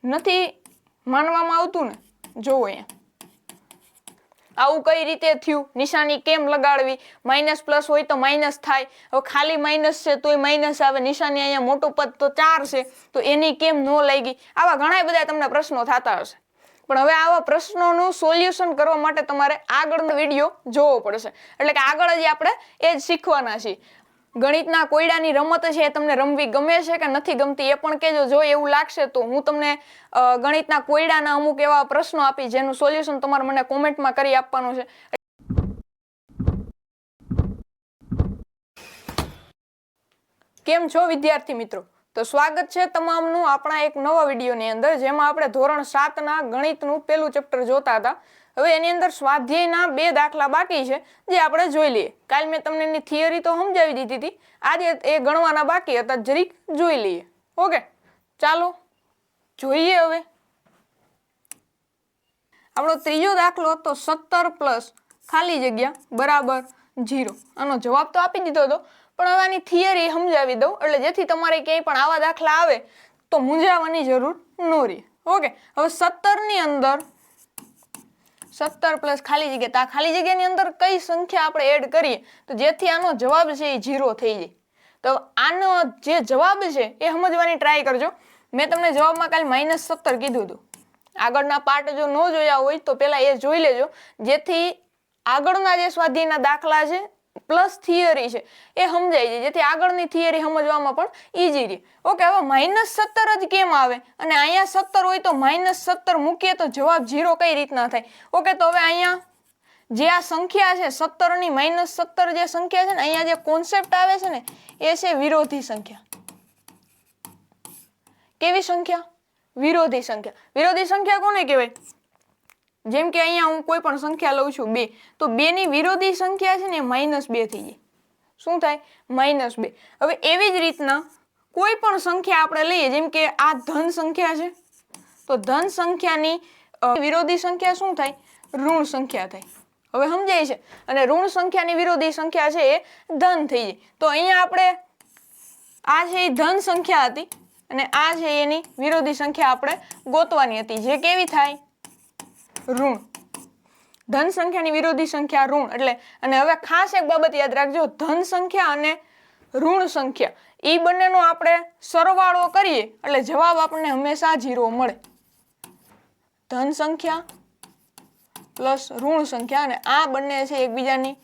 નથી માનવામાં આવતું ને, જોવો અહીંયા આવું કઈ રીતે થયું, નિશાની કેમ લગાડવી, માઇનસ પ્લસ હોય તો માઇનસ થાય, હવે ખાલી માઇનસ છે તોય માઇનસ આવે, નિશાની અહીંયા મોટું પદ તો 4 છે તો એની કેમ ન લાગી, આવા ઘણા બધા તમને પ્રશ્નો થતા હશે. પણ હવે આવા પ્રશ્નોનું સોલ્યુશન કરવા માટે તમારે આગળનો વિડીયો જોવો પડશે, એટલે કે આગળ જ આપણે એ જ શીખવાના છીએ. ગણિતના કોયડાની રમત છે એ તમને રમવી ગમે છે કે નથી ગમતી એ પણ કહેજો. જો એવું લાગશે તો હું તમને ગણિતના કોયડાના અમુક એવા પ્રશ્નો આપી જેનું સોલ્યુશન તમારે મને કોમેન્ટમાં કરી આપવાનું છે. કેમ છો વિદ્યાર્થી મિત્રો? તો સ્વાગત છે તમામનું આપણા એક નવા વિડીયોની અંદર, જેમાં આપણે ધોરણ 7 ના ગણિતનું પહેલું ચેપ્ટર જોતા હતા. હવે એની અંદર સ્વાધ્યાયના 2 દાખલા બાકી છે જે આપણે જોઈ લઈએ. કાલ મેં તમને એની થિયરી તો સમજાવી દીધી હતી, આજે એ ગણવાના બાકી હતા, જરીક જોઈ લઈએ. ઓકે, ચાલો જોઈએ. હવે આપણો ત્રીજો દાખલો હતો 17 પ્લસ ખાલી જગ્યા બરાબર 0. આનો જવાબ તો આપી દીધો હતો, પણ હવે આની થિયરી સમજાવી દઉં એટલે જેથી તમારે ક્યાંય પણ આવા દાખલા આવે તો મૂંઝાવાની જરૂર ન રહે. ઓકે, હવે 17 ની અંદર 17 પ્લસ ખાલી જગ્યા, તો આ ખાલી જગ્યાની અંદર કઈ સંખ્યા આપણે એડ કરીએ તો જેથી આનો જવાબ છે એ 0 થઈ જાય. તો આનો જે જવાબ છે એ સમજવાની ટ્રાય કરજો. મેં તમને જવાબમાં કાલે -17 કીધું હતું. આગળના પાર્ટ જો ન જોયા હોય તો પહેલા એ જોઈ લેજો, જેથી આગળના જે સ્વાધ્યાયના દાખલા છે પ્લસ થિયરી છે એ સમજાઈ જાય, જેથી આગળની થિયરી સમજવામાં પણ ઈઝી રહે. ઓકે, હવે -17 જ કેમ આવે અને અહીંયા 17 હોય તો -17 મૂકીએ તો જવાબ 0 કઈ રીતના થાય? ઓકે, તો હવે અહીંયા જે આ સંખ્યા છે 17 ની -17 જે સંખ્યા છે ને, અહીંયા જે કોન્સેપ્ટ આવે છે ને એ છે વિરોધી સંખ્યા. કેવી સંખ્યા? વિરોધી સંખ્યા. વિરોધી સંખ્યા કોને કહેવાય? જેમ કે અહીંયા હું કોઈ પણ સંખ્યા લઉં છું 2, તો 2 ની વિરોધી સંખ્યા છે ને એ -2 થઈ જાય. શું થાય? -2. હવે એવી જ રીતના કોઈ પણ સંખ્યા આપણે લઈએ, જેમ કે આ ધન સંખ્યા છે, તો ધન સંખ્યાની વિરોધી સંખ્યા શું થાય? ઋણ સંખ્યા થાય. હવે સમજાય છે? અને ઋણ સંખ્યાની વિરોધી સંખ્યા છે એ ધન થઈ જાય. તો અહીંયા આપણે આ છે એ ધન સંખ્યા હતી અને આ છે એની વિરોધી સંખ્યા આપણે ગોતવાની હતી, જે કેવી થાય? ઋણ. ધન સંખ્યાની વિરોધી સંખ્યા ઋણ. એટલે અને હવે ખાસ એક બાબત યાદ રાખજો, ધન સંખ્યા અને ઋણ સંખ્યા એ બંનેનો આપણે સરવાળો કરીએ એટલે જવાબ આપણને હંમેશા 0 મળે. ધન સંખ્યા પ્લસ ઋણ સંખ્યા, અને આ બંને છે એકબીજાની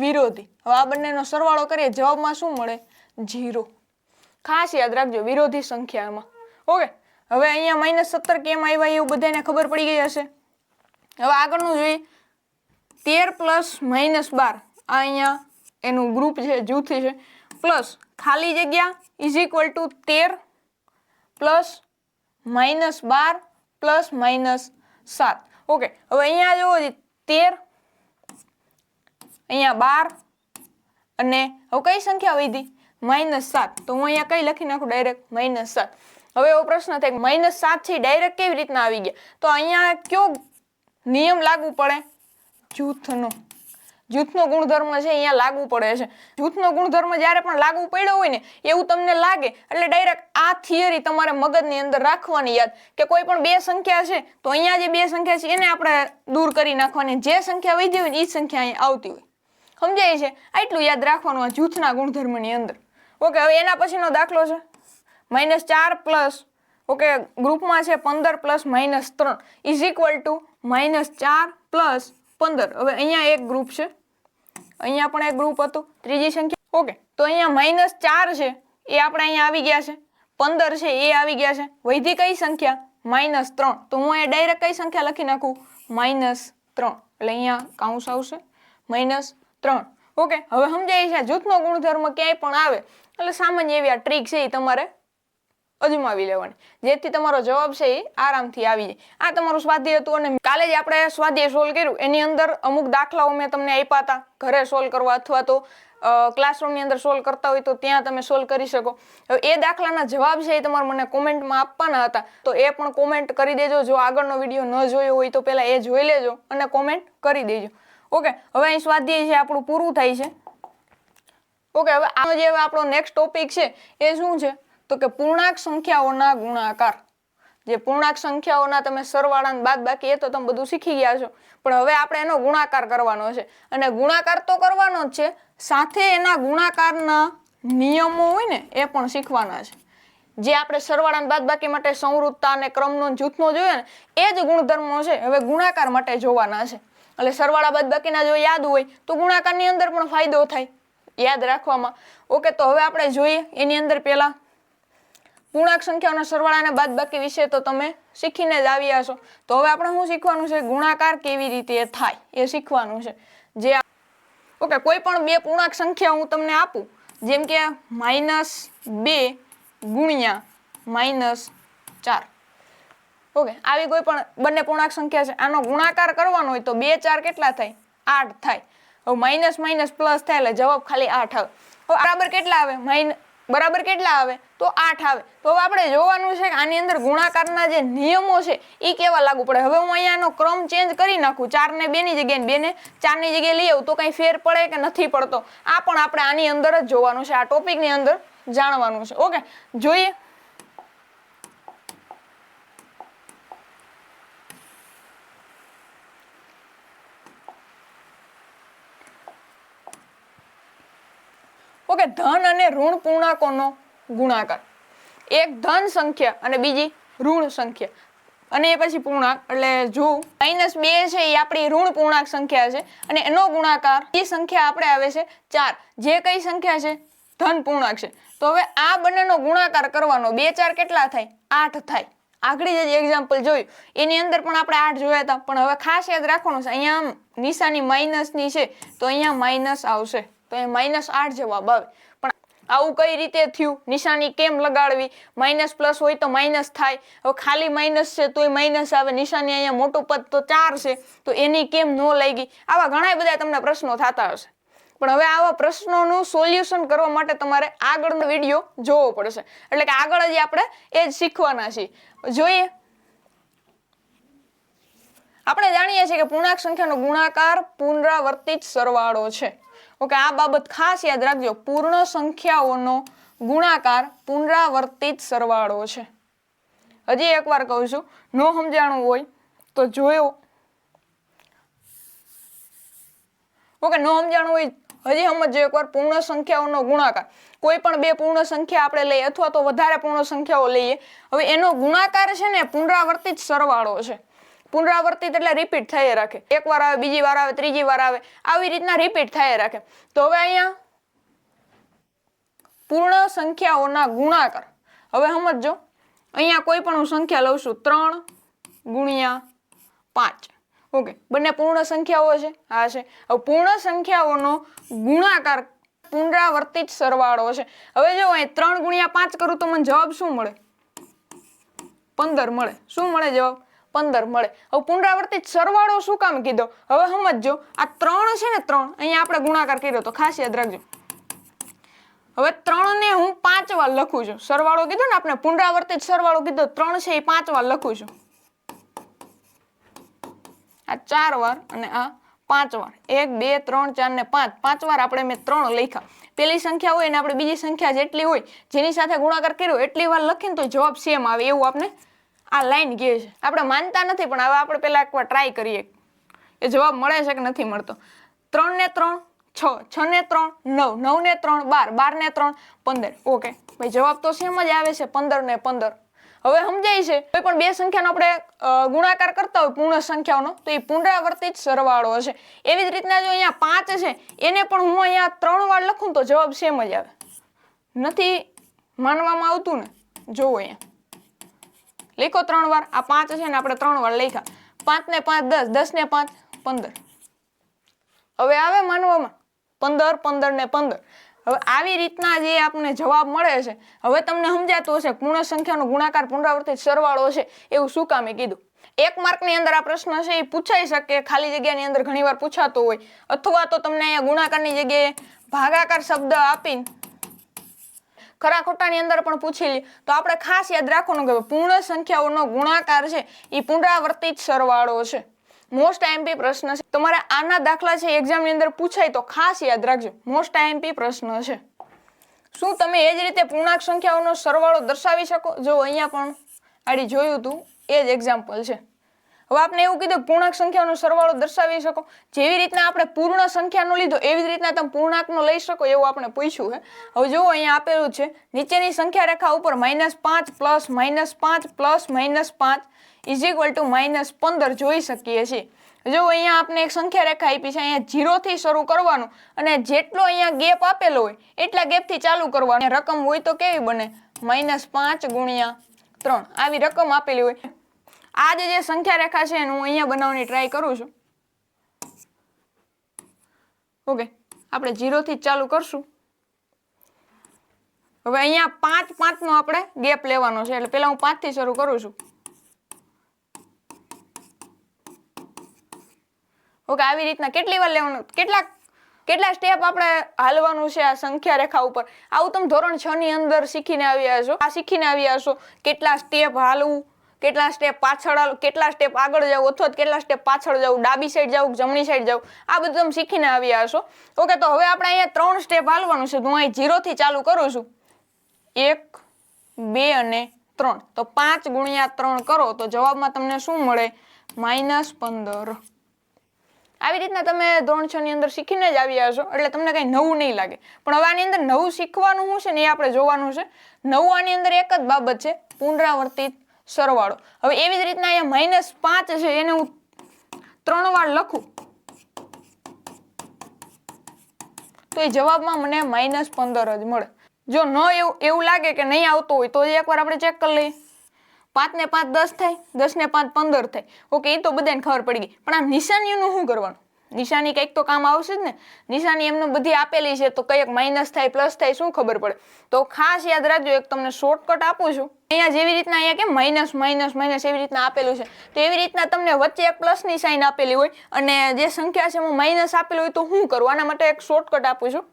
વિરોધી. હવે આ બંનેનો સરવાળો કરીએ જવાબમાં શું મળે? 0. ખાસ યાદ રાખજો વિરોધી સંખ્યામાં. ઓકે, હવે અહીંયા -17 કેમ આવ્યા એવું બધાને ખબર પડી ગઈ હશે. હવે આગળનું જોઈએ 13 પ્લસ -12. આ અહીંયા એનું ગ્રુપ છે, જૂથ છે, પ્લસ ખાલી જગ્યા is equal to 13 plus -12 plus -7. Okay, હવે અહીંયા જુઓ 13, અહીંયા 12 અને હવે કઈ સંખ્યા વધી? -7. તો હું અહીંયા કઈ લખી નાખું? ડાયરેક્ટ -7. હવે એવો પ્રશ્ન થાય -7 થી ડાયરેક્ટ કેવી રીતના આવી ગયા? તો અહીંયા કયો નિયમ લાગુ પડે? જૂથનો. જૂથનો ગુણધર્મ છે અહીંયા લાગુ પડે છે. જૂથનો ગુણધર્મ જ્યારે પણ લાગુ પડ્યો હોય ને એવું તમને લાગે એટલે ડાયરેક્ટ આ થિયરી તમારે મગજની અંદર રાખવાની યાદ, કે કોઈ પણ 2 સંખ્યા છે તો અહીંયા જે 2 સંખ્યા છે એને આપણે દૂર કરી નાખવાની, જે સંખ્યા વધી હોય ને એ સંખ્યા અહીંયા આવતી હોય. સમજાય છે? આટલું યાદ રાખવાનું આ જૂથના ગુણધર્મની અંદર. ઓકે, હવે એના પછીનો દાખલો છે -4 પ્લસ, ઓકે, ગ્રુપમાં છે 15 plus -3 is equal to -4 plus 15. હવે અહીંયા એક ગ્રુપ છે, અહીંયા પણ એક ગ્રુપ હતું, ત્રીજી સંખ્યા. ઓકે, તો અહીંયા -4 છે એ આપણે અહીંયા આવી ગયા છે, 15 છે એ આવી ગયા છે, વૈધી કઈ સંખ્યા? -3. તો હું અહીંયા ડાયરેક્ટ કઈ સંખ્યા લખી નાખું? -3. એટલે અહીંયા કાઉન્સ આવશે -3. ઓકે, હવે સમજાય છે જૂથનો ગુણધર્મ ક્યાંય પણ આવે એટલે સામાન્ય એવી આ ટ્રીક છે એ તમારે અજમાવી લેવાની, જેથી તમારો જવાબ છે એ આરામથી આવી જાય. આ તમારું સ્વાધ્યાય હતું અને કાલે જ આપણે સ્વાધ્યાય સોલ્વ કર્યું. એની અંદર અમુક દાખલાઓ મેં તમને આપ્યા હતા ઘરે સોલ્વ કરવા, અથવા તો ક્લાસરૂમની અંદર સોલ્વ કરતા હોય તો ત્યાં તમે સોલ્વ કરી શકો. હવે એ દાખલાના જવાબ છે એ તમારે મને કોમેન્ટમાં આપવાના હતા, તો એ પણ કોમેન્ટ કરી દેજો. જો આગળનો વિડીયો ન જોયો હોય તો પહેલા એ જોઈ લેજો અને કોમેન્ટ કરી દેજો. ઓકે, હવે અહીં સ્વાધ્યાય છે આપણું પૂરું થાય છે. ઓકે, હવે આનો જે આપણો નેક્સ્ટ ટોપિક છે એ શું છે? તો કે પૂર્ણાંક સંખ્યાઓના ગુણાકાર. જે પૂર્ણાંક સંખ્યાઓના તમે સરવાળા ને બાદબાકી એ તો તમે બધું શીખી ગયા છો, પણ હવે આપણે એનો ગુણાકાર કરવાનો છે અને ગુણાકાર તો કરવાનો જ છે, સાથે એના ગુણાકારના નિયમો હોય ને એ પણ શીખવાના છે. જે આપણે સરવાળા ને બાદબાકી માટે સંવૃતતા અને ક્રમનો જૂથનો જોયો ને એ જ ગુણધર્મો છે હવે ગુણાકાર માટે જોવાના છે. એટલે સરવાળા બાદબાકીના જો યાદ હોય તો ગુણાકારની અંદર પણ ફાયદો થાય યાદ રાખવામાં. ઓકે, તો હવે આપણે જોઈએ એની અંદર પહેલા પૂર્ણાંક સંખ્યાઓના સરવાળા અને બાદબાકી વિશે તો તમે શીખીને જ આવ્યા છો. તો હવે આપણે શું શીખવાનું છે? ગુણાકાર કેવી રીતે થાય એ શીખવાનું છે. જે ઓકે, કોઈ પણ બે પૂર્ણાંક સંખ્યા હું તમને આપું, જેમ કે -2 ગુણ્યા -4. ઓકે, આવી કોઈ પણ બંને પૂર્ણાંક સંખ્યા છે, આનો ગુણાકાર કરવાનો હોય તો 2 4 કેટલા થાય? 8 થાય. હવે માઇનસ માઇનસ પ્લસ થાય એટલે જવાબ ખાલી 8 આવે. હવે બરાબર કેટલા આવે? બરાબર કેટલા આવે? તો 8 આવે. તો હવે આપણે જોવાનું છે કે આની અંદર ગુણાકારના જે નિયમો છે એ કેવા લાગુ પડે. હવે હું અહીંયાનો ક્રમ ચેન્જ કરી નાખું, 4 ને 2 ની જગ્યાએ 2 ને 4 ની જગ્યાએ લઈ આવું તો કઈ ફેર પડે કે નથી પડતો, આ પણ આપણે આની અંદર જ જોવાનું છે, આ ટોપિકની અંદર જાણવાનું છે. ઓકે, જોઈએ. ઓકે, ધન અને ઋણ પૂર્ણાંકોનો ગુણાકાર. એક ધન સંખ્યા અને બીજી ઋણ સંખ્યા અને એ પછી પૂર્ણાંક. એટલે જો -2 છે એ આપણી ઋણ પૂર્ણાંક સંખ્યા છે અને એનો ગુણાકાર એ સંખ્યા આપણે આવે છે 4, જે કઈ સંખ્યા છે? ધન પૂર્ણાંક છે. તો હવે આ બંનેનો ગુણાકાર કરવાનો. 2 4 કેટલા થાય? 8 થાય. આગળ જે એક્ઝામ્પલ જોયું એની અંદર પણ આપણે 8 જોયા હતા, પણ હવે ખાસ યાદ રાખવાનું છે અહીંયા નિશાની માઇનસની છે તો અહીંયા માઇનસ આવશે, તો અહીંયા -8 જવાબ આવે. પણ આવું કઈ રીતે થયું? નિશાની કેમ લગાડવી? માઇનસ પ્લસ હોય તો માઇનસ થાય. હવે ખાલી માઇનસ છે તોય માઇનસ આવે. નિશાની અહીંયા મોટું પદ તો 4 છે તો એની કેમ ન લાગી? આવા ઘણા બધા તમને પ્રશ્નો થતા હશે. પણ હવે આવા પ્રશ્નોનું સોલ્યુશન કરવા માટે તમારે આગળનો વિડીયો જોવો પડશે. એટલે કે આગળ જ આપણે એ જ શીખવાના છીએ. જોઈએ, આપણે જાણીએ છીએ કે પૂર્ણાંક સંખ્યાનો ગુણાકાર પુનરાવર્તિત સરવાળો છે. ઓકે, આ બાબત ખાસ યાદ રાખજો. પૂર્ણ સંખ્યાઓનો ગુણાકાર પુનરાવર્તિત સરવાળો છે. હજી એકવાર કહું છું, ન સમજાણું હોય તો જોયો. ઓકે, ન સમજાણું હોય હજી સમજો એકવાર. પૂર્ણ સંખ્યાઓનો ગુણાકાર, કોઈ પણ બે પૂર્ણ સંખ્યા આપણે લઈએ અથવા તો વધારે પૂર્ણ સંખ્યાઓ લઈએ, હવે એનો ગુણાકાર છે ને પુનરાવર્તિત સરવાળો છે. પુનરાવર્તિત એટલે રિપીટ થઈ રાખે. એક વાર આવે, બીજી વાર આવે, ત્રીજી વાર આવે, આવી રીતના રિપીટ થઈ રાખે. તો હવે અહીંયા પૂર્ણ સંખ્યાઓના ગુણાકાર. હવે સમજો, અહીંયા કોઈ પણ હું સંખ્યા લઉં છું 3 ગુણ્યા 5. ઓકે, બંને પૂર્ણ સંખ્યાઓ છે. હા છે. હવે પૂર્ણ સંખ્યાઓનો ગુણાકાર પુનરાવર્તિત સરવાળો છે. હવે જો અહીં 3 ગુણ્યા 5 કરું તો મને જવાબ શું મળે? 15 મળે. શું મળે જવાબ? 15 મળે. હવે પુનરાવર્તિત સરવાળો શું કામ કીધો? હવે સમજો, આ 3 છે ને 3, અહીંયા આપણે ગુણાકાર કર્યો તો ખાસ યાદ રાખજો. હવે 3 ને હું 5 વાર લખું છું. સરવાળો કીધો ને આપણે, પુનરાવર્તિત સરવાળો કીધો, 3 છે એ 5 વાર લખું છું. આ 4 વાર અને આ 5 વાર. 1 2 3 4 ને 5, 5 વાર આપણે મેં 3 લખ્યા. પેલી સંખ્યા હોય ને આપણે બીજી સંખ્યા જેટલી હોય જેની સાથે ગુણાકાર કર્યો એટલી વાર લખીને તો જવાબ સેમ આવે, એવું આપણે આ લાઈન કહે છે. આપણે માનતા નથી પણ હવે આપણે પહેલા એકવાર ટ્રાય કરીએ એ જવાબ મળે છે કે નથી મળતો. 3 ને 3 6, 6 ને 3 9, 9 ને 3 12, 12 ને 3 15. ઓકે ભાઈ, જવાબ તો સેમ જ આવે છે, 15 ને 15. હવે સમજાય છે, કોઈ પણ બે સંખ્યાનો આપણે ગુણાકાર કરતા હોય પૂર્ણ સંખ્યાઓનો તો એ પુનરાવર્તિત સરવાળો છે. એવી જ રીતના જો અહીંયા 5 છે એને પણ હું અહીંયા 3 વાર લખું તો જવાબ સેમ જ આવે. નથી માનવામાં આવતું ને? જોવો અહીંયા લખો 3 વાર. આ 5 છે ને આપણે 3 વાર લખ્યા. 5 ને 5 10, 10 ને 5 15. હવે આવે માનવામાં 15, 15 ને 15. હવે આવી રીતના જે આપણને જવાબ મળે છે, હવે તમને સમજાતું હશે પૂર્ણ સંખ્યાનો ગુણાકાર પુનરાવર્તિત સરવાળો છે એવું શું કામે કીધું. 1 માર્કની અંદર આ પ્રશ્ન છે એ પૂછાઈ શકે, ખાલી જગ્યાની અંદર ઘણીવાર પૂછાતો હોય, અથવા તો તમને અહીંયા ગુણાકારની જગ્યાએ ભાગાકાર શબ્દ આપીને ખરા ખોટાની અંદર પણ પૂછી લે. તો આપણે ખાસ યાદ રાખવાનું કે પૂર્ણ સંખ્યાઓનો ગુણાકાર છે એ પુનરાવર્તિત સરવાળો છે. મોસ્ટ આઈએમપી પ્રશ્ન છે. તમારે આના દાખલા છે એક્ઝામની અંદર પૂછાય તો ખાસ યાદ રાખજો, મોસ્ટ આઈએમપી પ્રશ્ન છે. શું તમે એ જ રીતે પૂર્ણાંક સંખ્યાઓનો સરવાળો દર્શાવી શકો? જો અહીંયા પણ આડી જોયું હતું એ જ એક્ઝામ્પલ છે. હવે આપણે એવું કીધું પૂર્ણાંક સંખ્યાનો સરવાળો દર્શાવી શકો. જેવી રીતના આપણે પૂર્ણ સંખ્યાનો લીધો એવી જ રીતના તમે પૂર્ણાંકનો લઈ શકો એવું આપણે પૂછ્યું છે. હવે જુઓ અહીંયા આપેલું છે નીચેની સંખ્યા રેખા ઉપર -5 plus -5 plus -5 is equal to -15 જોઈ શકીએ છીએ. જો અહીંયા આપણે એક સંખ્યા રેખા આપી છે, અહીંયા 0 થી શરૂ કરવાનું અને જેટલો અહીંયા ગેપ આપેલો હોય એટલા ગેપથી ચાલુ કરવાનું. રકમ હોય તો કેવી બને? -5 × 3 આવી રકમ આપેલી હોય. આ જે સંખ્યા રેખા છે હું અહીંયા બનાવવાની ટ્રાય કરું છું. ઓકે, આપણે 0 થી ચાલુ કરશું. હવે અહીંયા 5 5 નો આપણે ગેપ લેવાનો છે એટલે પહેલા હું 5 થી શરૂ કરું છું. ઓકે, આવી રીતના કેટલી વાર લેવાનું, કેટલા સ્ટેપ આપણે હાલવાનું છે આ સંખ્યા રેખા ઉપર. આવું તમે ધોરણ 6 ની અંદર શીખીને આવ્યા છો. આ શીખીને આવ્યા છો કેટલા સ્ટેપ હાલવું, કેટલા સ્ટેપ પાછળ હાલવું, કેટલા સ્ટેપ આગળ જવું અથવા કેટલા સ્ટેપ પાછળ જવું, ડાબી સાઈડ જવું, જમણી સાઈડ જવું, આ બધું તમે શીખીને આવ્યા છો. ઓકે, તો હવે આપણે અહીંયા 3 સ્ટેપ હાલવાનું છે. હું અહીં 0 થી ચાલુ કરું છું. 1 2 અને 3. તો 5 × 3 કરો તો જવાબમાં તમને શું મળે? -15. આવી રીતના તમે ધોરણ 6 ની અંદર શીખીને જ આવ્યા છો એટલે તમને કઈ નવું નહીં લાગે. પણ હવે આની અંદર નવું શીખવાનું શું છે ને એ આપણે જોવાનું છે. નવું આની અંદર એક જ બાબત છે, પુનરાવર્તિત સરવાળો. હવે એવી જ રીતના અહીંયા -5 છે એને હું 3 વાર લખું તો એ જવાબમાં મને -15 જ મળે. જો ન એવું લાગે કે નહીં આવતું હોય તો એકવાર આપણે ચેક કરી લઈએ. 5 ને 5 10 થાય, 10 ને 5 15 થાય. ઓકે, એ તો બધાને ખબર પડી ગઈ. પણ આ નિશાનીઓનું શું કરવાનું? નિશાની કંઈક તો કામ આવશે જ ને. નિશાની એમને બધી આપેલી છે તો કંઈક માઇનસ થાય પ્લસ થાય શું ખબર પડે? તો ખાસ યાદ રાખજો, એક તમને શોર્ટકટ આપું છું. અહીંયા જેવી રીતના અહીંયા કેમ માઇનસ માઇનસ માઇનસ એવી રીતના આપેલું છે તો એવી રીતના તમને વચ્ચે એક પ્લસની સાઇન આપેલી હોય અને જે સંખ્યા છે એમાં માઇનસ આપેલું હોય તો શું કરવું? આના માટે એક શોર્ટકટ આપું છું.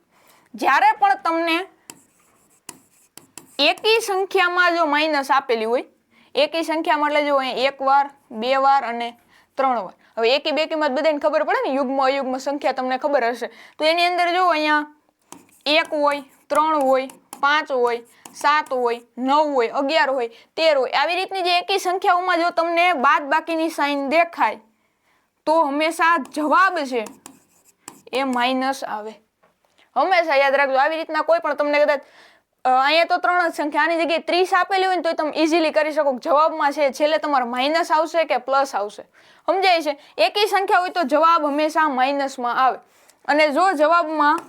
જ્યારે પણ તમને એકી સંખ્યામાં જો માઇનસ આપેલી હોય, એકી સંખ્યામાં એટલે જો અહીંયા 1 વાર 2 વાર અને 3 વાર. હવે એકી બેકીમાં બધાને ખબર પડે ને, યુગ્મ અયુગ્મ સંખ્યા તમને ખબર હશે. તો એની અંદર જો અહીંયા 1 હોય, 3 હોય, 5 હોય, 7 હોય, 9 હોય, 11 હોય, 13 હોય, આવી રીતની જે એકી સંખ્યાઓમાં જો તમને બાદબાકીની સાઇન દેખાય તો હંમેશા જવાબ છે એ માઇનસ આવે. હંમેશા યાદ રાખજો. આવી રીતના કોઈ પણ તમને કદાચ અહીંયા તો 3 જ સંખ્યા, આની જગ્યાએ 30 આપેલી હોય ને તો તમે ઇઝીલી કરી શકો જવાબમાં છે છેલ્લે તમારે માઇનસ આવશે કે પ્લસ આવશે. સમજાય છે? એકી સંખ્યા હોય તો જવાબ હંમેશા માઇનસમાં આવે. અને જો જવાબમાં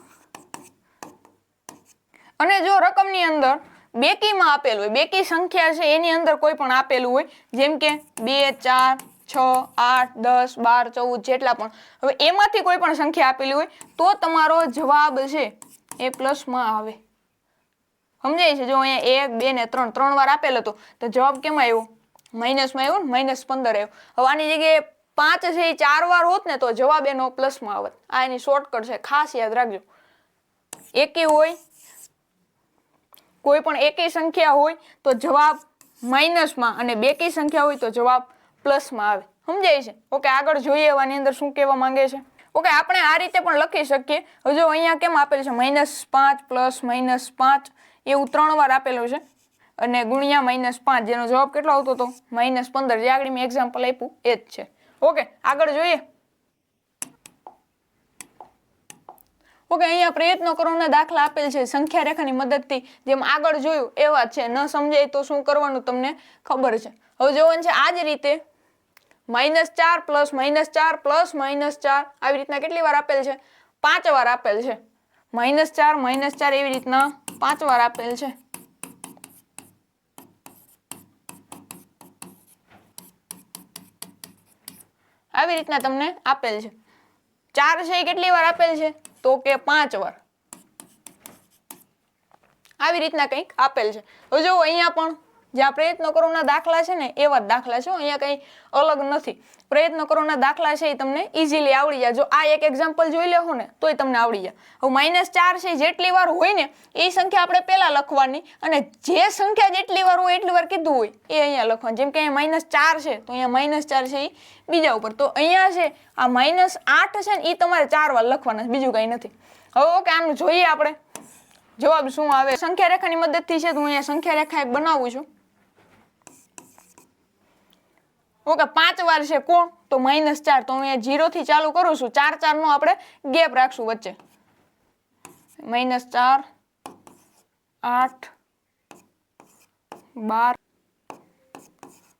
અને જો રકમની અંદર બેકીમાં આપેલું હોય, બેકી સંખ્યા છે એની અંદર કોઈ પણ આપેલું હોય, જેમ કે 2 4 6 8 10 12 14 જેટલા પણ, હવે એમાંથી કોઈ પણ સંખ્યા આપેલી હોય તો તમારો જવાબ છે એ પ્લસમાં આવે. સમજાય છે? જો અહીંયા 1 2 ને 3 3 વાર આપેલો હતો તો જવાબ કેમ આવ્યો? માઇનસમાં આવ્યો ને, -15 આવ્યો. હવે આની જગ્યાએ 5 છે એ 4 વાર હોત ને તો જવાબ એનો પ્લસમાં આવત. આ એની શોર્ટકટ છે, ખાસ યાદ રાખજો. એકી હોય, કોઈ પણ એકી સંખ્યા હોય તો જવાબ માઇનસમાં અને બેકી સંખ્યા હોય તો જવાબ પ્લસમાં આવે. સમજાય છે? ઓકે, આગળ જોઈએ આની અંદર શું કહેવા માંગે છે. ઓકે, આપણે આ રીતે પણ લખી શકીએ. હવે જો અહીંયા કેમ આપેલું છે -5 પ્લસ -5 એવું 3 વાર આપેલું છે અને ગુણ્યા -5 જેનો જવાબ કેટલો આવતો હતો? -15. જે આગળ મેં એક્ઝામ્પલ આપ્યું એ જ છે. ઓકે, આગળ જોઈએ. ઓકે, અહીંયા પ્રયત્નો કરવાના દાખલા આપેલ છે સંખ્યા રેખાની મદદથી, જેમ આગળ જોયું એવા છે. ન સમજાય તો શું કરવાનું તમને ખબર છે. હવે જોવાનું છે આ જ રીતે -4 પ્લસ -4 પ્લસ -4 આવી રીતના કેટલી વાર આપેલ છે? 5 વાર આપેલ છે. -4 -4 એવી રીતના 5 વાર આપેલ છે. આવી રીતના તમને આપેલ છે. 4 છે એ કેટલી વાર આપેલ છે? તો કે 5 વાર. આવી રીતના કંઈક આપેલ છે. હવે જો અહીંયા પણ જ્યાં પ્રયત્નો કરવાના દાખલા છે ને એવા જ દાખલા છે, અહીંયા કંઈ અલગ નથી. પ્રયત્નો કરવાના દાખલા છે એ તમને ઇઝીલી આવડી જાય. જો આ એક એક્ઝામ્પલ જોઈ લેવો ને તોય તમને આવડી જાય. હવે -4 છે જેટલી વાર હોય ને એ સંખ્યા આપણે પહેલા લખવાની અને જે સંખ્યા જેટલી વાર હોય એટલી વાર કીધું હોય એ અહીંયા લખવાની. જેમ કે અહીંયા -4 છે તો અહીંયા -4 છે એ બીજા ઉપર, તો અહીંયા છે આ -8 છે ને એ તમારે 4 વાર લખવાના છે, બીજું કંઈ નથી. હવે ઓકે, આનું જોઈએ આપણે જવાબ શું આવે. સંખ્યા રેખાની મદદથી છે તો હું અહીંયા સંખ્યા રેખા એક બનાવું છું. ઓકે 5 વાર છે કોણ? તો -4. તો હું 0 થી ચાલુ કરું છું, 4 4 નો આપણે ગેપ રાખશું વચ્ચે. -4 8 12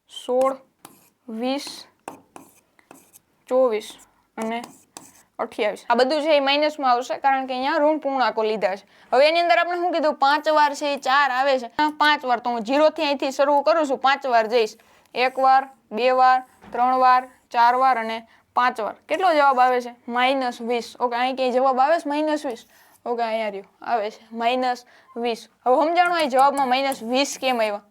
16 20 24 અને 28. આ બધું છે એ માઇનસમાં આવશે કારણ કે અહીંયા ઋણ પૂર્ણાંકો લીધા છે. હવે એની અંદર આપણે શું કીધું 5 વાર છે એ 4 આવે છે. 5 વાર તો હું 0 થી અહીંથી શરૂ કરું છું, 5 વાર જઈશ. 1 વાર 2 વાર 3 વાર 4 વાર અને 5 વાર. કેટલો જવાબ આવે છે? -20. ઓકે, અહીં ક્યાંય જવાબ આવે છે -20? ઓકે, અહીંયા રહ્યું આવે છે -20. હવે સમજાણો એ જવાબમાં -20 કેમ આવ્યા?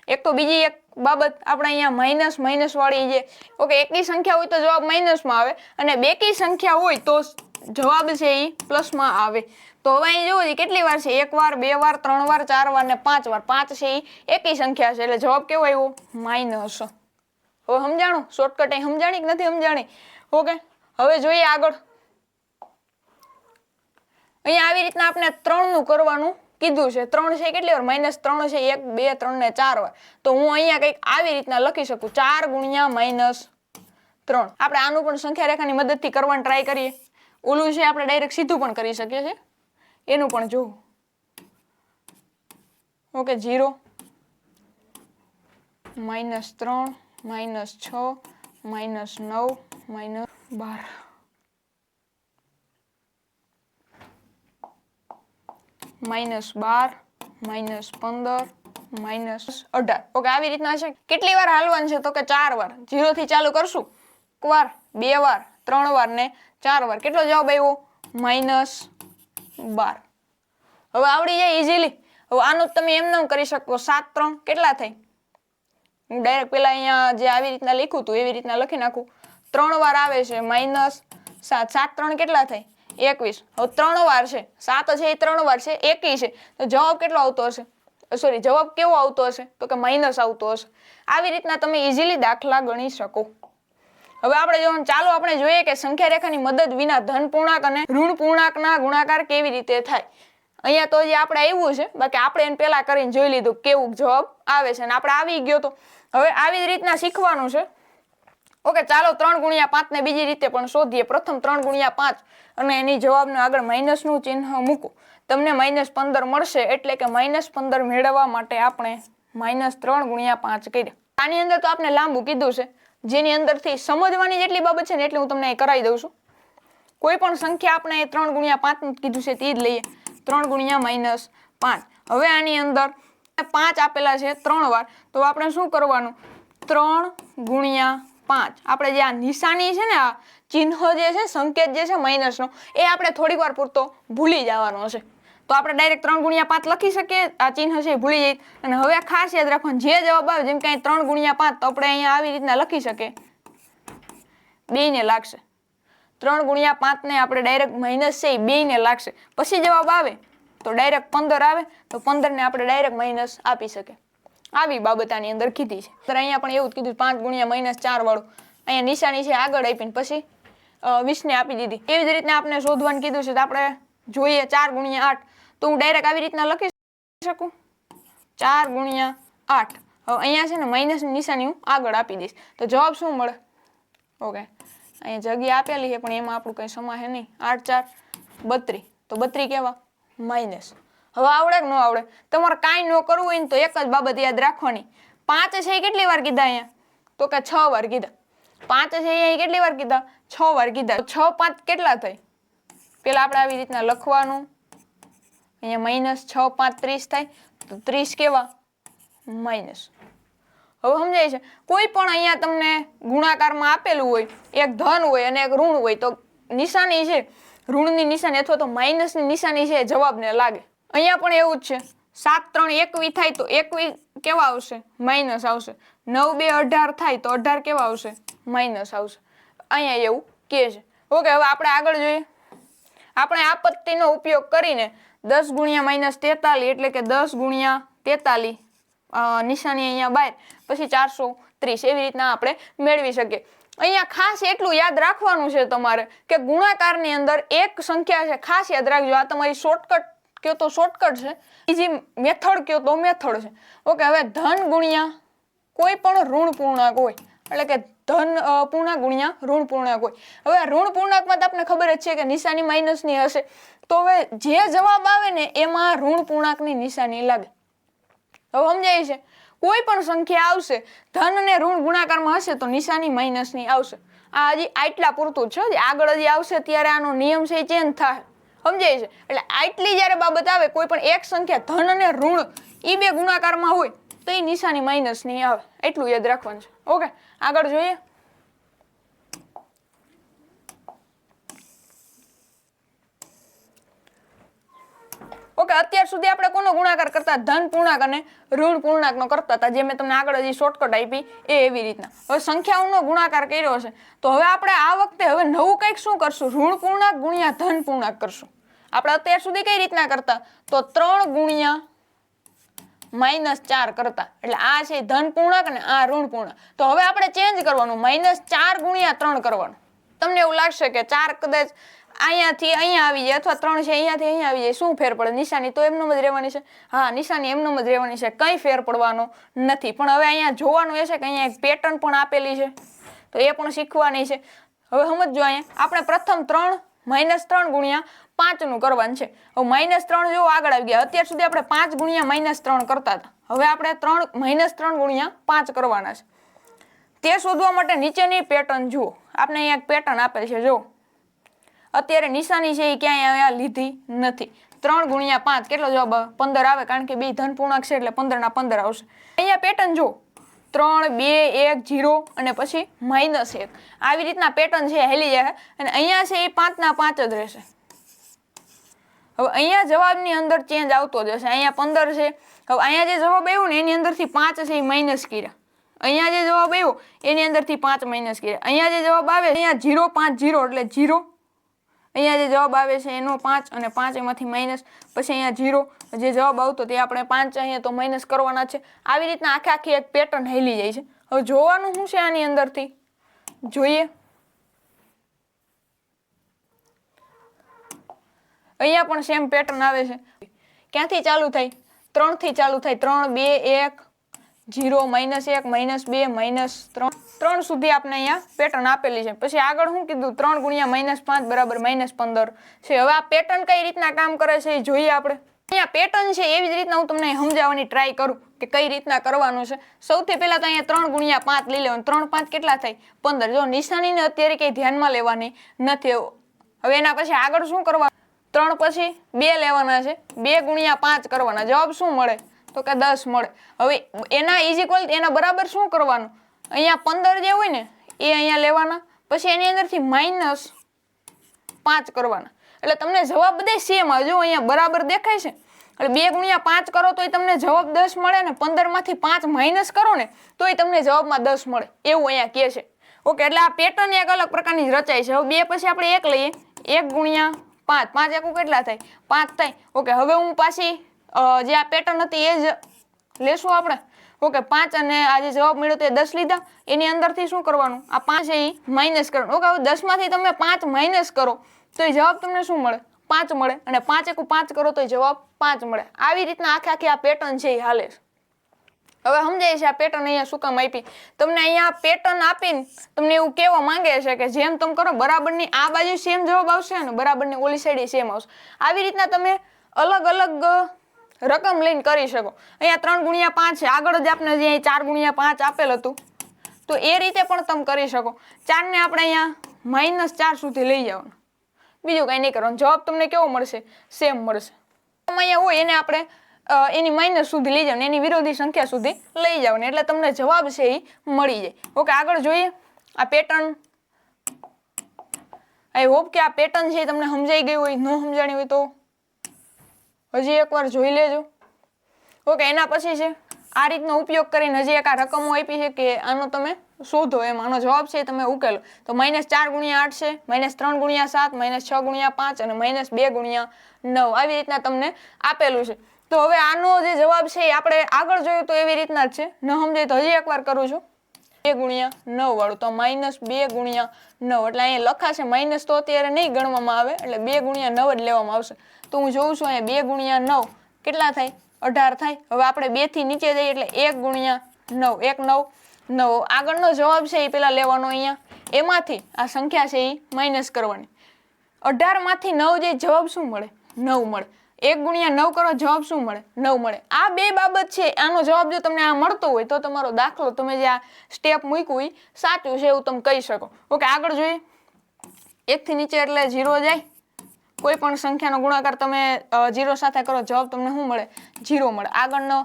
એક તો બીજી એક બાબત આપણે અહીંયા માઇનસ વાળી જે ઓકે એકી સંખ્યા હોય તો જવાબ માઇનસમાં આવે અને બેકી સંખ્યા હોય તો જવાબ છે એ પ્લસમાં આવે. તો હવે અહીં જોવો કેટલી વાર છે? 1 વાર 2 વાર 3 વાર 4 વાર ને 5 વાર. 5 છે એ એકી સંખ્યા છે એટલે જવાબ કેવો આવ્યો? માઇનસ. હવે સમજાણું? શોર્ટકટ અહીં સમજાણી કે નથી સમજાણી? ઓકે, હવે જોઈએ આગળ. અહીંયા આવી રીતના આપણે 3 નું કરવાનું કીધું છે. 3 છે કેટલી વાર? -3 છે 1 2 3 ને 4 વાર. તો હું અહીંયા કંઈક આવી રીતના લખી શકું 4 ગુણ્યા -3. આપણે આનું પણ સંખ્યા રેખાની મદદથી કરવાની ટ્રાય કરીએ. ઓલું છે આપણે ડાયરેક્ટ સીધું પણ કરી શકીએ છીએ, એનું પણ જોવું. ઓકે, 0 -3 -6 -9 -12 -12 -15 -18. ઓકે, આવી રીતના છે. કેટલી વાર હાલવાનું છે? તો કે 4 વાર. 0 થી ચાલુ કરશું. 1 વાર 2 વાર 3 વાર ને 4 વાર. કેટલો જવાબ આવ્યો? -12. હવે આવડી જાય ઇઝીલી. હવે આનું તમે એમ કરી શકો 7 3 કેટલા થાય? હું ડાયરેક્ટ પેલા અહીંયા જે આવી રીતના લખ્યું હતું એવી રીતના લખી નાખું. 3 વાર આવે છે -7. 7 3 કેટલા થાય? 21. હવે 3 વાર છે, 7 છે એ 3 વાર છે, 21 છે. તો જવાબ કેટલો આવતો હશે? સોરી, જવાબ કેવો આવતો હશે? તો કે માઇનસ આવતો હશે. આવી રીતના તમે ઇઝીલી દાખલા ગણી શકો. હવે આપણે ચાલો આપણે જોઈએ કે સંખ્યા રેખાની મદદ વિના ધન પૂર્ણાંક અને ઋણ પૂર્ણાંકના ગુણાકાર કેવી રીતે થાય. અહીંયા તો જે આપણે આવ્યું છે, બાકી આપણે એને પેલા કરીને જોઈ લીધું કેવું જવાબ આવે છે અને આપણે આવી ગયો તો હવે આવી રીતના શીખવાનું છે. ઓકે, ચાલો 3 ગુણ્યા 5 ને બીજી રીતે પણ શોધીએ. પ્રથમ 3 ગુણ્યા 5 અને એની જવાબને આગળ માઇનસનું ચિહ્ન મૂકો. તમને -15 મળશે એટલે કે -15 મેળવવા માટે આપણે -3 ગુણ્યા 5 કર્યા. આની અંદર તો આપણે લાંબુ કીધું છે, જેની અંદરથી સમજવાની જેટલી બાબત છે ને એટલી હું તમને અહીં કરાવી દઉં છું. કોઈ પણ સંખ્યા આપણે 3 ગુણ્યા 5 કીધું છે તે જ લઈએ. 3 ગુણ્યા -5. હવે આની અંદર 5 આપેલા છે 3 વાર, તો આપણે શું કરવાનું? 3 ગુણ્યા 5. આપણે જે આ નિશાની છે ને, આ ચિહ્ન જે છે, સંકેત જે છે માઇનસનો, એ આપણે થોડીક વાર પૂરતો ભૂલી જવાનો છે. તો આપણે ડાયરેક્ટ 3 ગુણ્યા 5 લખી શકીએ. આ ચિહ્ન છે એ ભૂલી જાય. અને હવે ખાસ યાદ રાખવાનું, જે જવાબ આવે જેમ કે 3 ગુણ્યા 5 તો આપણે અહીંયા આવી રીતના લખી શકીએ. 2 ને લાગશે. 3 ગુણ્યા 5 ને આપણે ડાયરેક્ટ માઇનસ છે એ 2 ને લાગશે. પછી જવાબ આવે તો ડાયરેક્ટ 15 આવે તો 15 ને આપણે ડાયરેક્ટ માઇનસ આપી શકીએ. આવી બાબત આની અંદર કીધી છે. તો અહીંયા પણ એવું જ કીધું 5 ગુણ્યા -4 વાળું. અહીંયા નિશાની છે આગળ આપીને પછી 20 ને આપી દીધી. એવી જ રીતના આપણે શોધવાનું કીધું છે તો આપણે જોઈએ 4 ગુણ્યા 8. તો હું ડાયરેક્ટ આવી રીતના લખી શકું 4 ગુણ્યા 8. હવે અહીંયા છે ને માઇનસની નિશાની હું આગળ આપી દઈશ તો જવાબ શું મળે? ઓકે, અહીંયા જગ્યા આપેલી છે પણ એમાં આપણું કંઈ સમાશે નહીં. 8 4 32. તો 32 કેવા? માઇનસ. હવે આવડે કે ન આવડે? તમારે કાંઈ ન કરવું હોય ને તો એક જ બાબત યાદ રાખવાની. 5 છે એ કેટલી વાર કીધા અહીંયા? તો કે 6 વાર કીધા. 5 છે એ કેટલી વાર કીધા? 6 વાર કીધા. 6 5 કેટલા થાય? પેલા આપણે આવી રીતના લખવાનું. અહીંયા -6 5 30 થાય. તો 30 કેવા? માઇનસ. હવે સમજાય છે? કોઈ પણ અહીંયા તમને ગુણાકારમાં આપેલું હોય, એક ધન હોય અને એક ઋણ હોય, તો નિશાની છે ઋણની નિશાની અથવા તો માઇનસની નિશાની છે જવાબને લાગે. અહીંયા પણ એવું જ છે. 7 3 21 થાય તો 21 કેવા આવશે? માઇનસ આવશે. 9 2 18 થાય તો 18 કેવા આવશે? માઇનસ આવશે. અહીંયા એવું કહે છે. ઓકે, હવે આપણે આગળ જોઈએ. આપણે આ પદ્ધતિનો ઉપયોગ કરીને 10 ગુણ્યા -43 એટલે કે 10 ગુણ્યા 43 નિશાની અહીંયા બહાર પછી 430 એવી રીતના આપણે મેળવી શકીએ. અહીંયા ખાસ એટલું યાદ રાખવાનું છે તમારે કે ગુણાકારની અંદર એક સંખ્યા છે, ખાસ યાદ રાખજો. આ તમારી શોર્ટકટ કયો તો શોર્ટકટ છે, બીજી મેથડ કયો તો મેથડ છે. ઓકે, હવે ધન ગુણ્યા કોઈ પણ ઋણ પૂર્ણાંક હોય એટલે કે ધન પૂર્ણાંક ગુણ્યા ઋણ પૂર્ણાંક હોય. હવે ઋણ પૂર્ણાંકમાં તો આપણે ખબર જ છે કે નિશાની માઇનસની હશે. તો હવે જે જવાબ આવે ને એમાં ઋણ પૂર્ણાંકની નિશાની લાગે. હવે સમજાય છે? કોઈ પણ સંખ્યા આવશે ધન અને ઋણ ગુણાકારમાં હશે તો નિશાની માઇનસની આવશે. આ હજી આટલા પૂરતું છે. આગળ હજી આવશે ત્યારે આનો નિયમ છે એ ચેન્જ થાય. સમજાય છે? એટલે આટલી જ્યારે બાબત આવે કોઈ પણ એક સંખ્યા ધન અને ઋણ એ બે ગુણાકારમાં હોય તો એ નિશાની માઇનસની આવે. એટલું યાદ રાખવાનું છે. ઓકે, આગળ જોઈએ. ઓકે, અત્યાર સુધી આપણે કોનો ગુણાકાર કરતા? ધન પૂર્ણાંક અને ઋણ પૂર્ણાંકનો કરતા હતા, જે મેં તમને આગળ હજી શોર્ટકટ આપી એ એવી રીતના. હવે સંખ્યાઓનો ગુણાકાર કર્યો છે તો હવે આપણે આ વખતે હવે નવું કંઈક શું કરશું? ઋણ પૂર્ણાંક ગુણ્યા ધન પૂર્ણાંક કરશું. આપણે અત્યાર સુધી કઈ રીતના કરતા? તો 3 ગુણ્યા -4 કરતા. એટલે આ છે ધન પૂર્ણાંક અને આ ઋણ પૂર્ણાંક. તો હવે આપણે ચેન્જ કરવાનું, -4 ગુણ્યા 3 કરવાનું. તમને એવું લાગશે કે 4 કદાચ અહીંયાથી અહીંયા આવી જાય અથવા 3 છે અહીંયાથી અહીંયા આવી જાય, શું ફેર પડે? નિશાની તો એમનેમ જ રહેવાની છે. હા, નિશાની એમનેમ જ રહેવાની છે, કંઈ ફેર પડવાનો નથી. પણ હવે અહીંયા જોવાનું એ છે કે અહીંયા એક પેટર્ન પણ આપેલી છે તો એ પણ શીખવાની છે. હવે સમજો, અહીંયા આપણે પ્રથમ 3 ગુણ્યા 5 નું કરવાનું છે. હવે -3 જો આગળ આવી ગયા. અત્યાર સુધી આપણે 5 ગુણ્યા -3 કરતા હતા. હવે આપણે 3 ગુણ્યા 5 કરવાના છે. તે શોધવા માટે નીચેની પેટર્ન જુઓ. આપણે અહીંયા એક પેટર્ન આપેલ છે, જો અત્યારે નિશાની છે એ ક્યાંય અહીંયા લીધી નથી. 3 ગુણ્યા 5 કેટલો જવાબ આવે? 15 આવે, કારણ કે બે ધન પૂર્ણાંક છે એટલે 15 ના 15 આવશે. અહીંયા પેટર્ન જો 3 2 1 0 અને પછી -1. આવી રીતના પેટર્ન છે હેલી જાય અને અહીંયા છે એ 5 ના 5 જ રહેશે. હવે અહીંયા જવાબની અંદર ચેન્જ આવતો જશે. અહીંયા 15 છે. હવે અહીંયા જે જવાબ આવ્યો ને એની અંદરથી 5 છે એ માઇનસ કર્યા. અહીંયા જે જવાબ આવ્યો એની અંદરથી 5 માઇનસ કર્યા. અહીંયા જે જવાબ આવે અહીંયા 0 5 0 એટલે 0. અહીંયા જે જવાબ આવે છે એનો 5 અને 5 એમાંથી માઇનસ, પછી અહીંયા 0. જે જવાબ આવતો તે આપણે 5 અહીંયા તો માઇનસ કરવાના છે. આવી રીતના આખી એક પેટર્ન હેલી જાય છે. હવે જોવાનું શું છે આની અંદરથી જોઈએ. અહીંયા પણ સેમ પેટર્ન આવે છે. ક્યાંથી ચાલુ થાય? 3 થી ચાલુ થાય. 3 2 1 0 -1 -2 -3 3 સુધી આપણે અહીંયા પેટર્ન આપેલી છે. પછી આગળ શું કીધું? 3 ગુણ્યા -5 બરાબર -15 છે. હવે આ પેટર્ન કઈ રીતના કામ કરે છે એ જોઈએ આપણે. અહીંયા પેટર્ન છે એવી જ રીતના હું તમને સમજાવવાની ટ્રાય કરું કે કઈ રીતના કરવાનું છે. સૌથી પહેલા તો અહીંયા 3 ગુણ્યા 5 લઈ લેવાનું. 3 5 કેટલા થાય? 15. જો નિશાનીને અત્યારે કઈ ધ્યાનમાં લેવાની નથી. હવે એના પછી આગળ શું કરવાનું? 3 પછી 2 લેવાના છે. 2 ગુણ્યા 5 કરવાના. જવાબ શું મળે? તો કે 10 મળે. હવે એના ઇઝ એના બરાબર શું કરવાનું? અહીંયા 15 જે હોય ને એ અહીંયા લેવાના, પછી એની અંદરથી -5 કરવાના. એટલે તમને જવાબ બધે સેમ આવે. જો અહીંયા બરાબર દેખાય છે. એટલે 2 ગુણ્યા 5 કરો તોય તમને જવાબ 10 મળે ને 15 માંથી 5 માઇનસ કરો ને તોય તમને જવાબમાં 10 મળે. એવું અહીંયા કહે છે. ઓકે, એટલે આ પેટર્ન એક અલગ પ્રકારની રચાય છે. હવે 2 પછી આપણે 1 લઈએ. 1 ગુણ્યા 5 5 એકુ કેટલા થાય? 5 થાય. ઓકે, હવે હું પાછી જે આ પેટર્ન હતી એ જ લેશું આપણે. ઓકે, 5 અને આ જે જવાબ મળ્યો તે 10 લીધા. એની અંદરથી શું કરવાનું? આ 5 છે એ માઇનસ કરવાનું. ઓકે, હવે 10 માંથી તમે 5 માઇનસ કરો તો એ જવાબ તમને શું મળે? 5 મળે. અને 5 એકુ 5 કરો તો એ જવાબ 5 મળે. આવી રીતના આખી આ પેટર્ન છે એ હાલે છે. હવે સમજાય છે આ પેટર્ન અહીંયા શું કામ આપી? તમને અહીંયા પેટર્ન આપીને તમને એવું કહેવા માંગે છે કે જેમ તમે કરો બરાબરની આ બાજુ સેમ જવાબ આવશે અને બરાબરની ઓલી સાઈડ સેમ આવશે. આવી રીતના તમે અલગ અલગ રકમ લઈને કરી શકો. અહીંયા 3 ગુણ્યા 5 છે. આગળ જ આપણે જે 4 ગુણ્યા 5 આપેલ હતું તો એ રીતે પણ તમે કરી શકો. 4 ને આપણે અહીંયા -4 સુધી લઈ જવાનું. બીજું કઈ નહીં કરવાનું. જવાબ તમને કેવો મળશે? સેમ મળશે. અહીંયા હોય એને આપણે એની માઇનસ સુધી લઈ જવાનું, એની વિરોધી સંખ્યા સુધી લઈ જવાની, એટલે તમને જવાબ છે એ મળી જાય. ઓકે, આગળ જોઈએ આ પેટર્ન. આઈ હોપ કે આ પેટર્ન છે તમને સમજાઈ ગઈ હોય. ન સમજાણી હોય તો હજી એકવાર જોઈ લેજો. ઓકે, એના પછી છે આ રીતનો ઉપયોગ કરીને હજી એક આ રકમો આપી છે કે આનો તમે શોધો. એમ આનો જવાબ છે તમે ઉકેલો. તો -4 ગુણ્યા 8 છે, -3 ગુણ્યા 7, -6 ગુણ્યા 5 અને -2 ગુણ્યા 9. આવી રીતના તમને આપેલું છે. તો હવે આનો જે જવાબ છે એ આપણે આગળ જોયું તો એવી રીતના જ છે. ન સમજાય તો હજી એકવાર કરું છું. 2 ગુણ્યા 9 વાળું તો -2 ગુણ્યા 9. એટલે અહીંયા લખાશે માઇનસ તો અત્યારે નહીં ગણવામાં આવે, એટલે 2 ગુણ્યા 9 જ લેવામાં આવશે. તો હું જોઉં છું અહીંયા 2 ગુણ્યા 9 કેટલા થાય? 18 થાય. હવે આપણે 2 થી નીચે જઈએ એટલે 1 ગુણ્યા 9 1 9. 9 આગળનો જવાબ છે એ પેલા લેવાનો અહીંયા એમાંથી આ સંખ્યા છે એ માઇનસ કરવાની 18 માંથી 9 જે જવાબ શું મળે 9 મળે 1 ગુણ્યા 9 કરો જવાબ શું મળે 9 મળે આ બે બાબત છે આનો જવાબ જો તમને આ મળતો હોય તો તમારો દાખલો તમે જે આ સ્ટેપ મૂક્યું એ સાચું છે એવું તમે કહી શકો ઓકે આગળ જોઈએ 1 થી નીચે એટલે 0 જાય કોઈ પણ સંખ્યાનો ગુણાકાર તમે 0 સાથે કરો જવાબ તમને શું મળે 0 મળે આગળનો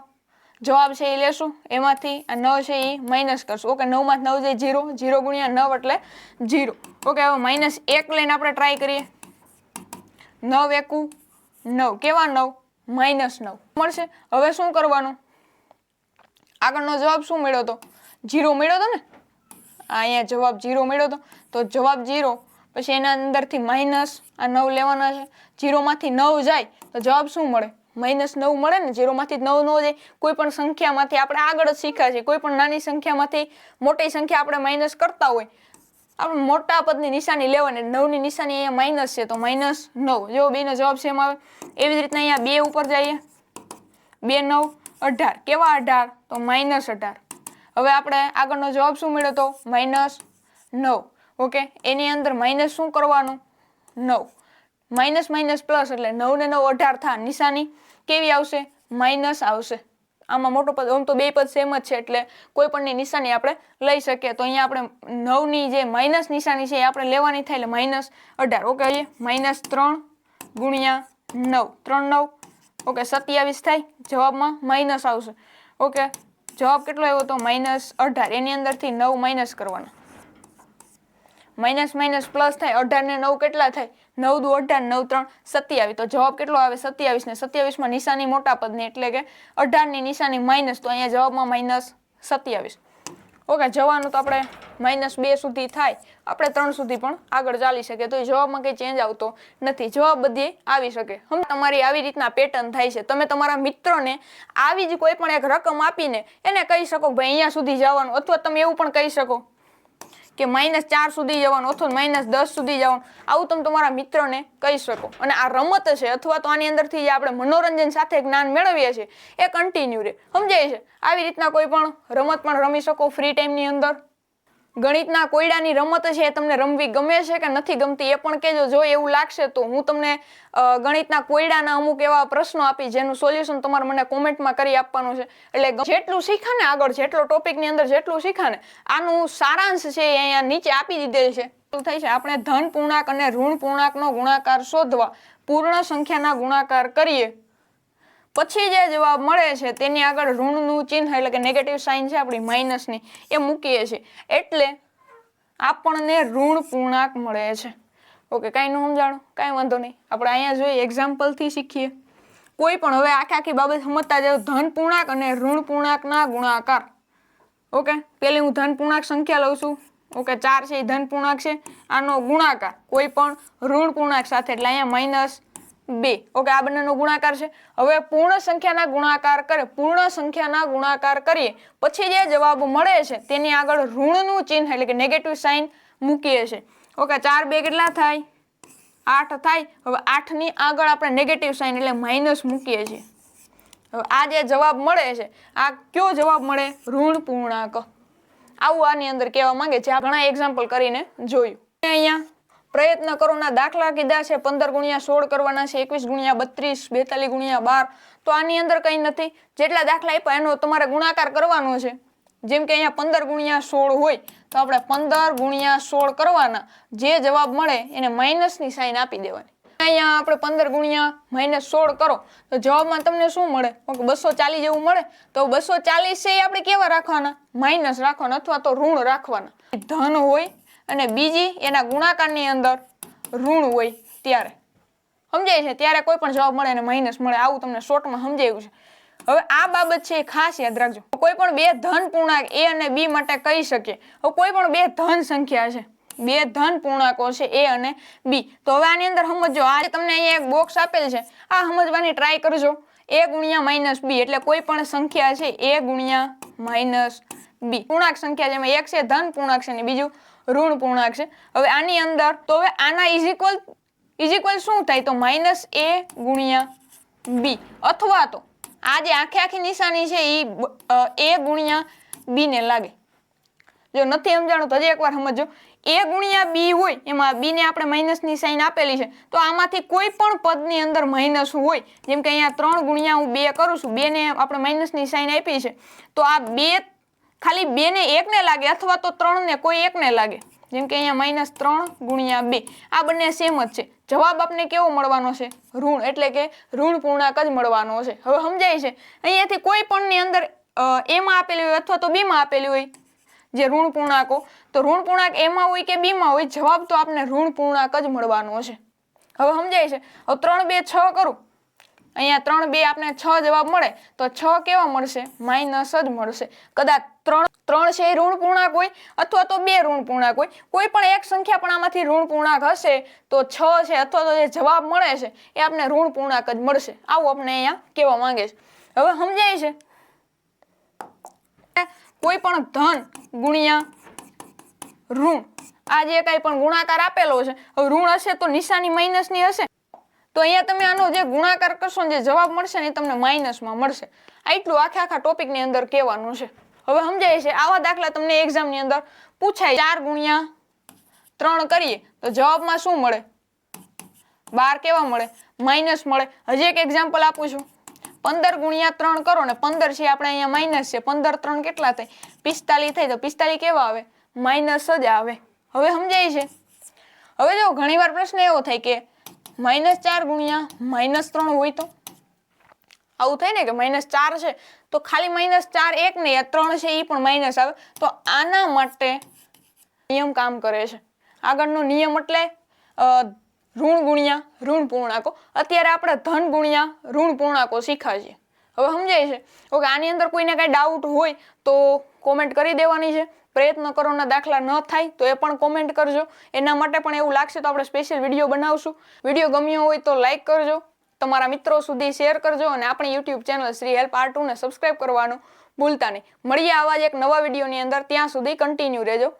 જવાબ છે એ લેશું એમાંથી આ 9 છે એ માઇનસ કરશું ઓકે 9 માં 9 જાય 0 0 ગુણ્યા 9 એટલે 0 ઓકે હવે -1 લઈને આપણે ટ્રાય કરીએ 9 એકુ 9 કેવા 9 -9 મળશે હવે શું કરવાનું આગળનો જવાબ શું મળ્યો તો 0 મળ્યો તો ને અહીંયા જવાબ 0 મળ્યો તો જવાબ 0 પછી એના અંદરથી માઇનસ આ 9 લેવાના છે 0 માંથી 9 જાય તો જવાબ શું મળે -9 મળે ને 0 માંથી 9 ન જાય કોઈ પણ સંખ્યામાંથી આપણે આગળ જ શીખ્યા છે કોઈ પણ નાની સંખ્યામાંથી મોટી સંખ્યા આપણે માઇનસ કરતા હોય આપણે મોટા પદની નિશાની લેવાની 9 ની નિશાની અહીંયા માઇનસ છે તો -9 જો બેનો જવાબ સેમ આવે એવી જ રીતના અહીંયા 2 ઉપર જઈએ 2 9 18 કેવા 18 તો -18 હવે આપણે આગળનો જવાબ શું મળ્યો તો -9 ઓકે એની અંદર માઇનસ શું કરવાનું 9 માઇનસ માઇનસ પ્લસ એટલે 9 ને 9 18 થાય નિશાની કેવી આવશે માઇનસ આવશે આમાં મોટો પદ આમ તો બે પદ સેમ જ છે એટલે કોઈ પણની નિશાની આપણે લઈ શકીએ તો અહીંયા આપણે 9 ની જે માઇનસ નિશાની છે એ આપણે લેવાની થાય એટલે -18 ઓકે -3 ગુણ્યા 9 3 9 ઓકે 27 થાય જવાબમાં માઇનસ આવશે ઓકે જવાબ કેટલો આવ્યો તો -18 એની અંદરથી 9 માઇનસ કરવાના માઇનસ માઇનસ પ્લસ થાય 18 ને 9 કેટલા થાય 9 દુ 18 9 3 27 તો જવાબ કેટલો આવે 27 ને 27 માં નિશાની મોટા પદની એટલે કે 18 ની નિશાની માઇનસ તો અહીંયા જવાબમાં -27 ઓકે જવાનું તો આપણે -2 સુધી થાય આપણે 3 સુધી પણ આગળ ચાલી શકે તો જવાબમાં કંઈ ચેન્જ આવતો નથી જવાબ બધે આવી શકે હમ તમારી આવી રીતના પેટર્ન થાય છે તમે તમારા મિત્રોને આવી જ કોઈ પણ એક રકમ આપીને એને કહી શકો ભાઈ અહીંયા સુધી જવાનું અથવા તમે એવું પણ કહી શકો કે -4 સુધી જવાનું અથવા -10 સુધી જવાનું આવું તમે તમારા મિત્રોને કહી શકો અને આ રમત છે અથવા તો આની અંદરથી જે આપણે મનોરંજન સાથે જ્ઞાન મેળવીએ છીએ એ કન્ટિન્યુ રહે સમજાય છે આવી રીતના કોઈ પણ રમત પણ રમી શકો ફ્રી ટાઈમની અંદર ગણિતના કોયડાની રમત છે એ તમને રમવી ગમે છે કે નથી ગમતી એ પણ કહેજો જો એવું લાગશે તો હું તમને ગણિતના કોયડાના અમુક એવા પ્રશ્નો આપી જેનું સોલ્યુશન તમારે મને કોમેન્ટમાં કરી આપવાનું છે એટલે જેટલું શીખા ને આગળ જેટલો ટોપિકની અંદર જેટલું શીખા ને આનું સારાંશ છે એ અહીંયા નીચે આપી દીધેલ છે શું થાય છે આપણે ધન પૂર્ણાંક અને ઋણ પૂર્ણાંકનો ગુણાકાર શોધવા પૂર્ણ સંખ્યાના ગુણાકાર કરીએ પછી જે જવાબ મળે છે તેની આગળ ઋણનું ચિહ્ન એટલે કે નેગેટિવ સાઇન છે આપણી માઇનસની એ મૂકીએ છીએ એટલે આપણને ઋણ પૂર્ણાંક મળે છે ઓકે કાંઈ ન સમજાણું કાંઈ વાંધો નહીં આપણે અહીંયા જોઈએ એક્ઝામ્પલથી શીખીએ કોઈ પણ હવે આખી બાબત સમજતા જાવ ધન પૂર્ણાંક અને ઋણ પૂર્ણાંકના ગુણાકાર ઓકે પેલી હું ધન પૂર્ણાંક સંખ્યા લઉં છું ઓકે 4 છે એ ધન પૂર્ણાંક છે આનો ગુણાકાર કોઈ પણ ઋણ પૂર્ણાંક સાથે એટલે અહીંયા -2 ઓકે આ બંનેનો ગુણાકાર છે હવે પૂર્ણ સંખ્યાના ગુણાકાર કરીએ પછી જે જવાબ મળે છે તેની આગળ ઋણનું ચિહ્ન એટલે કે નેગેટિવ સાઇન મૂકીએ છીએ ઓકે 4 2 કેટલા થાય 8 થાય હવે 8 ની આગળ આપણે નેગેટિવ સાઇન એટલે માઇનસ મૂકીએ છીએ હવે આ જે જવાબ મળે છે આ કયો જવાબ મળે ઋણ પૂર્ણાંક આવું આની અંદર કહેવા માંગે છે આ ઘણા એક્ઝામ્પલ કરીને જોયું અહીંયા પ્રયત્ન કરોના દાખલા કીધા છે 15 ગુણ્યા 16 કરવાના છે 21 ગુણ્યા 32 42 ગુણ્યા 12 તો આની અંદર કંઈ નથી જેટલા દાખલા આપ્યા એનો તમારે ગુણાકાર કરવાનો છે જેમ કે અહીંયા 15 ગુણ્યા 16 હોય તો આપણે 15 ગુણ્યા 16 કરવાના જે જવાબ મળે એને માઇનસની સાઇન આપી દેવાની અહીંયા આપણે 15 ગુણ્યા -16 કરો તો જવાબમાં તમને શું મળે 240 જેવું મળે તો 240 છે એ આપણે કેવા રાખવાના માઇનસ રાખવાના અથવા તો ઋણ રાખવાના ધન હોય અને બીજી એના ગુણાકારની અંદર ઋણ હોય ત્યારે સમજાય છે ત્યારે કોઈ પણ જવાબ મળે અને માઇનસ મળે આવું તમને શોર્ટમાં સમજાયું છે હવે આ બાબત છે એ ખાસ યાદ રાખજો કોઈ પણ બે ધન પૂર્ણાંક a અને b માટે કહી શકીએ હવે કોઈ પણ બે ધન સંખ્યા છે બે ધન પૂર્ણાંકો છે a અને b તો હવે આની અંદર સમજો આ તમને અહીંયા એક બોક્સ આપેલ છે આ સમજવાની ટ્રાય કરજો a ગુણ્યા -b એટલે કોઈ પણ સંખ્યા છે a ગુણ્યા -b પૂર્ણાંક સંખ્યા જેમાં એક છે ધન પૂર્ણાંક છે અને બીજું ઋણ પૂર્ણાંક છે હવે આની અંદર તો હવે આના ઇઝ શું થાય તો -a ગુણ્યા b અથવા તો આ જે આખી નિશાની છે એ a ગુણ્યા b ને લાગે જો નથી સમજાણું તો હજી એકવાર સમજો, a ગુણ્યા b હોય એમાં b ને આપણે માઇનસની સાઇન આપેલી છે, તો આમાંથી કોઈ પણ પદની અંદર માઇનસ હોય, જેમ કે અહીંયા 3 ગુણ્યા હું 2 કરું છું, 2 ને આપણે માઇનસની સાઇન આપી છે, તો આ 2 ખાલી 2 ને 1 ને લાગે અથવા તો 3 ને કોઈ 1 ને લાગે, જેમ કે અહીંયા -3 ગુણ્યા 2 આ બંને સેમ જ છે. જવાબ આપને કેવો મળવાનો છે? ઋણ, એટલે કે ઋણ પૂર્ણાંક જ મળવાનો છે. હવે સમજાય છે? અહીંયાથી કોઈ પણ ની અંદર a માં આપેલી હોય અથવા તો b માં આપેલી હોય જે ઋણ પૂર્ણાંકો, તો ઋણ પૂર્ણાંક a માં હોય કે b માં હોય, જવાબ તો આપને ઋણ પૂર્ણાંક જ મળવાનો છે. હવે સમજાય છે? હવે 3 2 6 કરું, અહીંયા 3 2 આપણે 6 જવાબ મળે, તો 6 કેવા મળશે? માઇનસ જ મળશે. કદાચ 3 છે એ ઋણ પૂર્ણાંક હોય અથવા તો 2 ઋણ પૂર્ણાંક હોય, કોઈ પણ એક સંખ્યા પણ આમાંથી ઋણ પૂર્ણાંક હશે, તો 6 છે અથવા તો જે જવાબ મળે છે એ આપણે ઋણ પૂર્ણાંક જ મળશે. આવું આપણે અહીંયા કહેવા માંગે છે. હવે સમજાય છે? કોઈ પણ ધન ગુણ્યા ઋણ, આ જે કઈ પણ ગુણાકાર આપેલો છે, હવે ઋણ હશે તો નિશાની માઇનસ ની હશે, તો અહીંયા તમે આનો જે ગુણાકાર કરશો ને જે જવાબ મળશે ને એ તમને માઇનસમાં મળશે. આટલું આખા ટોપિક ની અંદર કહેવાનું છે. હવે સમજાય છે? આવા દાખલા તમને એક્ઝામ ની અંદર પૂછાય. 4 ગુણ્યા 3 કરીએ તો જવાબમાં શું મળે? 12 કેવા મળે? માઇનસ મળે. હજી એક એક્ઝામ્પલ આપું છું. 15 ગુણ્યા 3 કરો ને 15 છે આપણે અહીંયા માઇનસ છે, 15 3 કેટલા થાય? 45 થાય, તો 45 કેવા આવે? માઇનસ જ આવે. હવે સમજાય છે? હવે જો ઘણીવાર પ્રશ્ન એવો થાય કે -4 ગુણ્યા -3 હોય તો આવું થાય ને કે -4 છે તો ખાલી -4 એક નહીં, 3 છે એ પણ માઇનસ આવે, તો આના માટે નિયમ કામ કરે છે. આગળનો નિયમ એટલે ઋણ ગુણ્યા ઋણ પૂર્ણાંકો. અત્યારે આપણે ધન ગુણ્યા ઋણ પૂર્ણાંકો શીખાશે. હવે સમજાય છે? ઓકે, આની અંદર કોઈને કઈ ડાઉટ હોય તો કોમેન્ટ કરી દેવાની છે. પ્રયત્ન કરોના દાખલા ન થાય તો એ પણ કોમેન્ટ કરજો. એના માટે પણ એવું લાગશે તો આપણે સ્પેશિયલ વિડીયો બનાવશું. વિડીયો ગમ્યો હોય તો લાઈક કરજો, તમારા મિત્રો સુધી શેર કરજો અને આપણી YouTube channel Shri help R2 ને સબસ્ક્રાઇબ કરવાનું ભૂલતા નહીં. મળીએ આવા જ એક નવા વિડીયોની અંદર. ત્યાં સુધી કન્ટિન્યુ રહેજો.